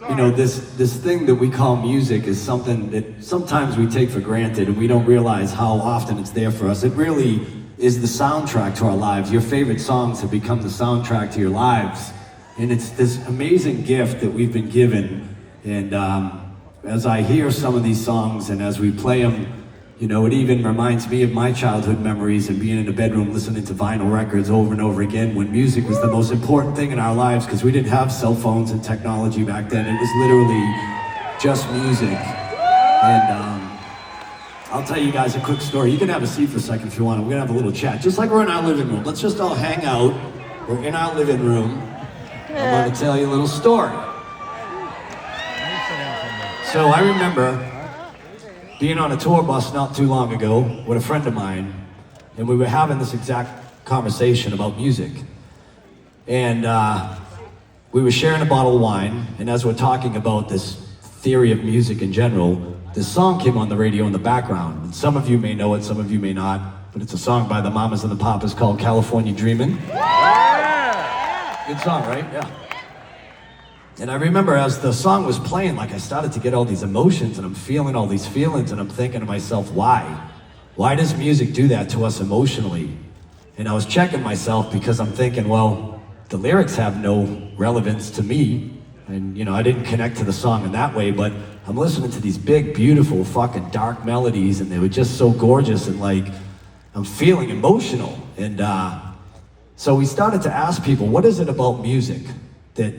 you know, this thing that we call music is something that sometimes we take for granted and we don't realize how often it's there for us. It really is the soundtrack to our lives. Your favorite songs have become the soundtrack to your lives. And it's this amazing gift that we've been given. And as I hear some of these songs and as we play them, you know, it even reminds me of my childhood memories and being in a bedroom listening to vinyl records over and over again when music was the most important thing in our lives because we didn't have cell phones and technology back then. It was literally just music. And I'll tell you guys a quick story. You can have a seat for a second if you want. We're gonna have a little chat, just like we're in our living room. Let's just all hang out. We're in our living room. I'm gonna tell you a little story. So I remember being on a tour bus not too long ago with a friend of mine, and we were having this exact conversation about music. And we were sharing a bottle of wine, and as we're talking about this theory of music in general, this song came on the radio in the background. And some of you may know it, some of you may not, but it's a song by the Mamas and the Papas called California Dreamin'. Good song, right? Yeah. And I remember as the song was playing, like I started to get all these emotions and I'm feeling all these feelings and I'm thinking to myself, why? Why does music do that to us emotionally? And I was checking myself because I'm thinking, well, the lyrics have no relevance to me. And you know, I didn't connect to the song in that way, but I'm listening to these big, beautiful, fucking dark melodies and they were just so gorgeous and like, I'm feeling emotional. And so we started to ask people, what is it about music that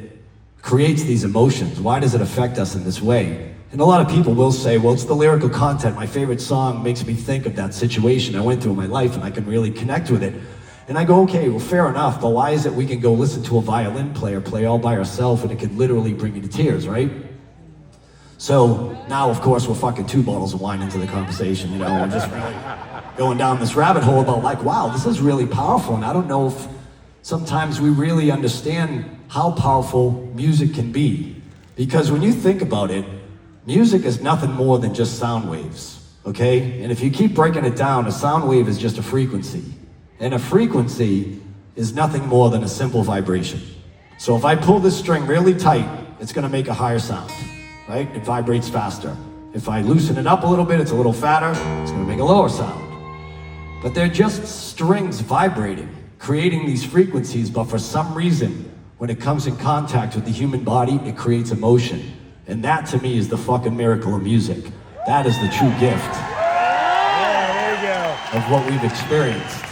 creates these emotions? Why does it affect us in this way? And a lot of people will say, well, it's the lyrical content. My favorite song makes me think of that situation I went through in my life and I can really connect with it. And I go, okay, well, fair enough, but why is it we can go listen to a violin player play all by herself and it could literally bring you to tears, right? So now, of course, we're fucking 2 bottles of wine into the conversation, you know, we're just really going down this rabbit hole about like, wow, this is really powerful. And I don't know if sometimes we really understand how powerful music can be. Because when you think about it, music is nothing more than just sound waves, okay? And if you keep breaking it down, a sound wave is just a frequency. And a frequency is nothing more than a simple vibration. So if I pull this string really tight, it's gonna make a higher sound, right? It vibrates faster. If I loosen it up a little bit, it's a little fatter, it's gonna make a lower sound. But they're just strings vibrating, creating these frequencies, but for some reason, when it comes in contact with the human body, it creates emotion. And that to me is the fucking miracle of music. That is the true gift of what we've experienced.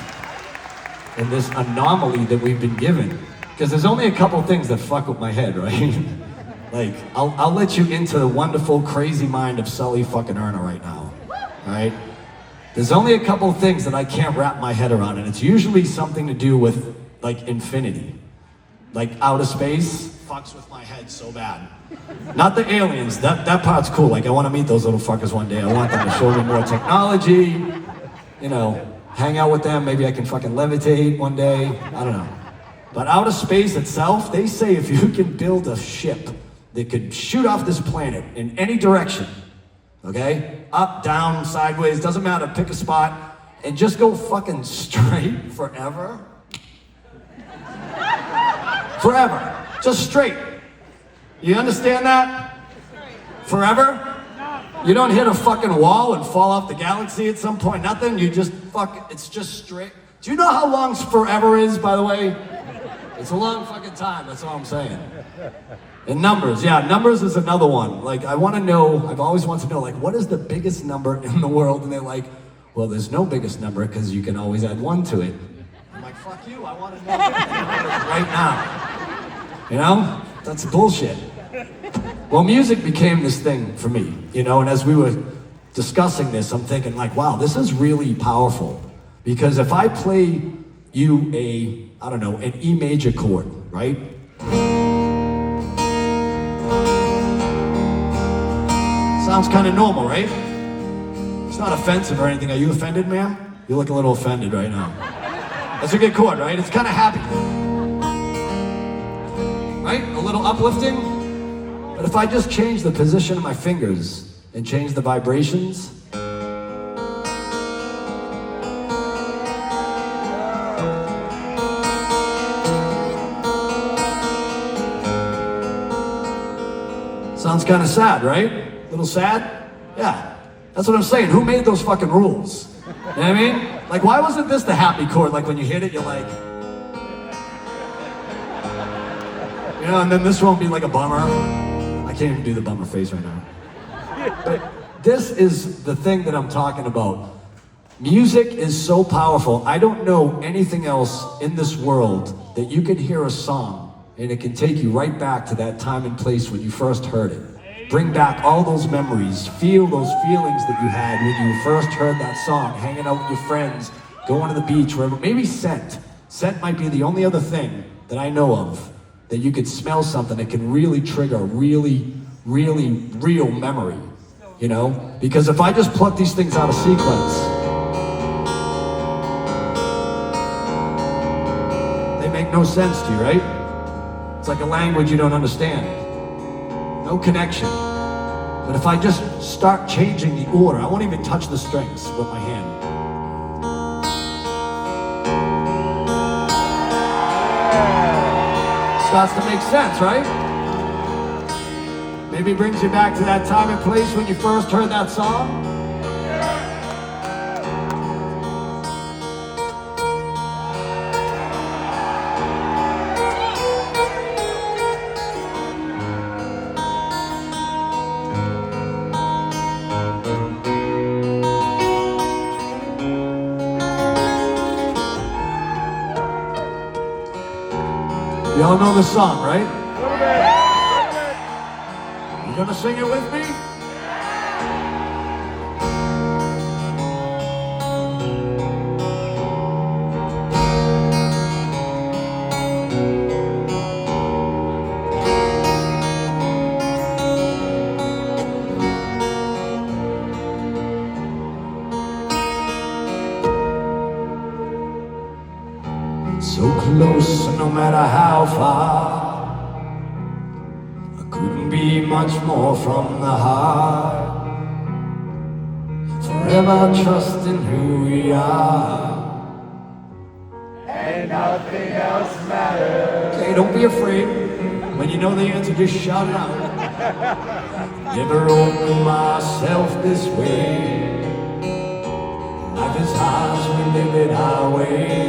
And this anomaly that we've been given. Because there's only a couple things that fuck with my head, right? Like, I'll let you into the wonderful, crazy mind of Sully fucking Erna right now, right? There's only a couple things that I can't wrap my head around, and it's usually something to do with, like, infinity. Like outer space fucks with my head so bad. Not the aliens, that part's cool. Like I want to meet those little fuckers one day. I want them to show me more technology, you know, hang out with them. Maybe I can fucking levitate one day. I don't know. But outer space itself, they say if you can build a ship that could shoot off this planet in any direction, okay? Up, down, sideways, doesn't matter, pick a spot, and just go fucking straight forever. Forever. Just straight. You understand that? Forever? You don't hit a fucking wall and fall off the galaxy at some point, nothing. You just it's just straight. Do you know how long forever is, by the way? It's a long fucking time, that's all I'm saying. And numbers, yeah, numbers is another one. Like, I've always wanted to know, like, what is the biggest number in the world? And they're like, well, there's no biggest number because you can always add 1 to it. I'm like, fuck you, I want to know right now. You know? That's bullshit. Well, music became this thing for me, you know, and as we were discussing this, I'm thinking like, wow, this is really powerful. Because if I play you an E major chord, right? Sounds kind of normal, right? It's not offensive or anything. Are you offended, ma'am? You look a little offended right now. That's a good chord, right? It's kind of happy. Right? A little uplifting. But if I just change the position of my fingers and change the vibrations, Sounds kind of sad, right? A little sad? Yeah. That's what I'm saying. Who made those fucking rules? You know what I mean? Like, why wasn't this the happy chord? Like, when you hit it, you're like... You know, and then this won't be like a bummer. I can't even do the bummer face right now. But this is the thing that I'm talking about. Music is so powerful. I don't know anything else in this world that you can hear a song and it can take you right back to that time and place when you first heard it. Bring back all those memories, feel those feelings that you had when you first heard that song, hanging out with your friends, going to the beach, wherever. Maybe scent. Scent might be the only other thing that I know of that you could smell something that can really trigger a really, really real memory, you know? Because if I just pluck these things out of sequence, they make no sense to you, right? It's like a language you don't understand. No connection. But if I just start changing the order, I won't even touch the strings with my hand. Starts to make sense, right? Maybe it brings you back to that time and place when you first heard that song. Y'all know the song, right? You gonna sing it with me? So close, no matter how far, I couldn't be much more from the heart. Forever trusting who we are, and nothing else matters. Okay, don't be afraid. When you know the answer, just shout it out. Never opened myself this way. Life is hard, so we live it our way.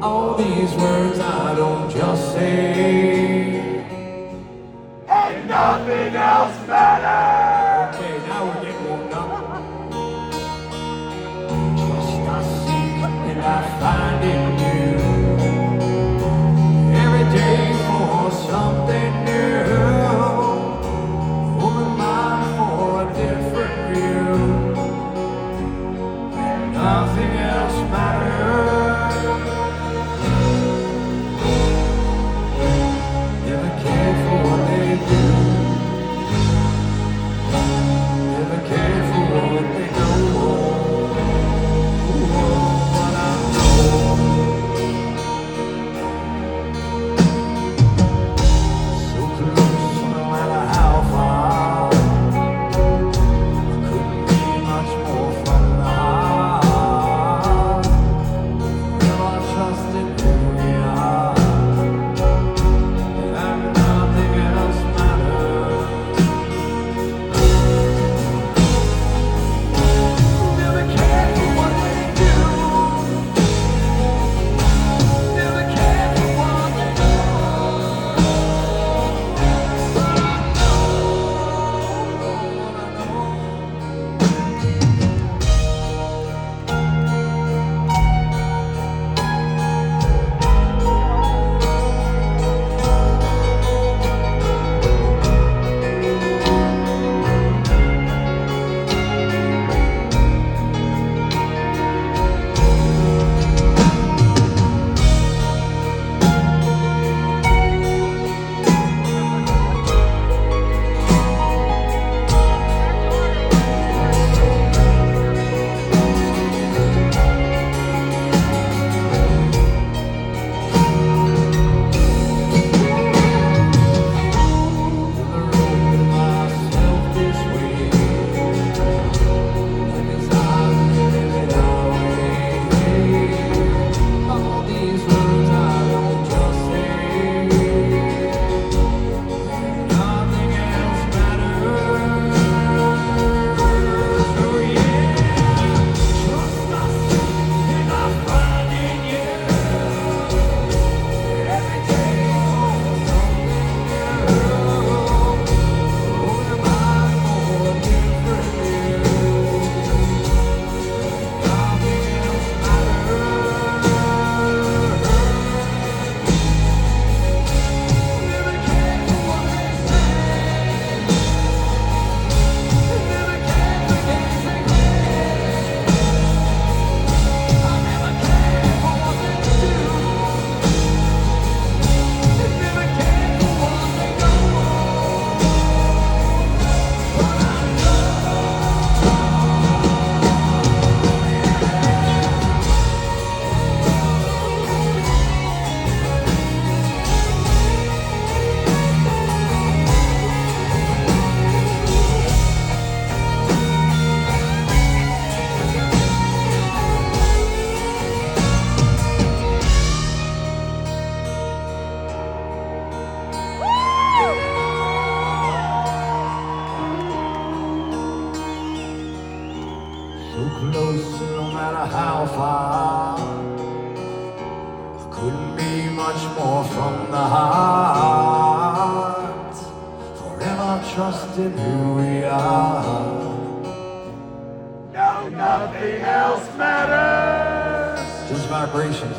All these words I don't just say, and nothing else matters. Okay, now we're getting warmed up. Trust I seek and I find in you. Every day for something new. Open mind for a different view. And nothing else matters. Never cared for what they know. But I know close, no matter how far. Couldn't be much more from the heart. Forever trusting who we are. No, nothing else matters. Just vibration.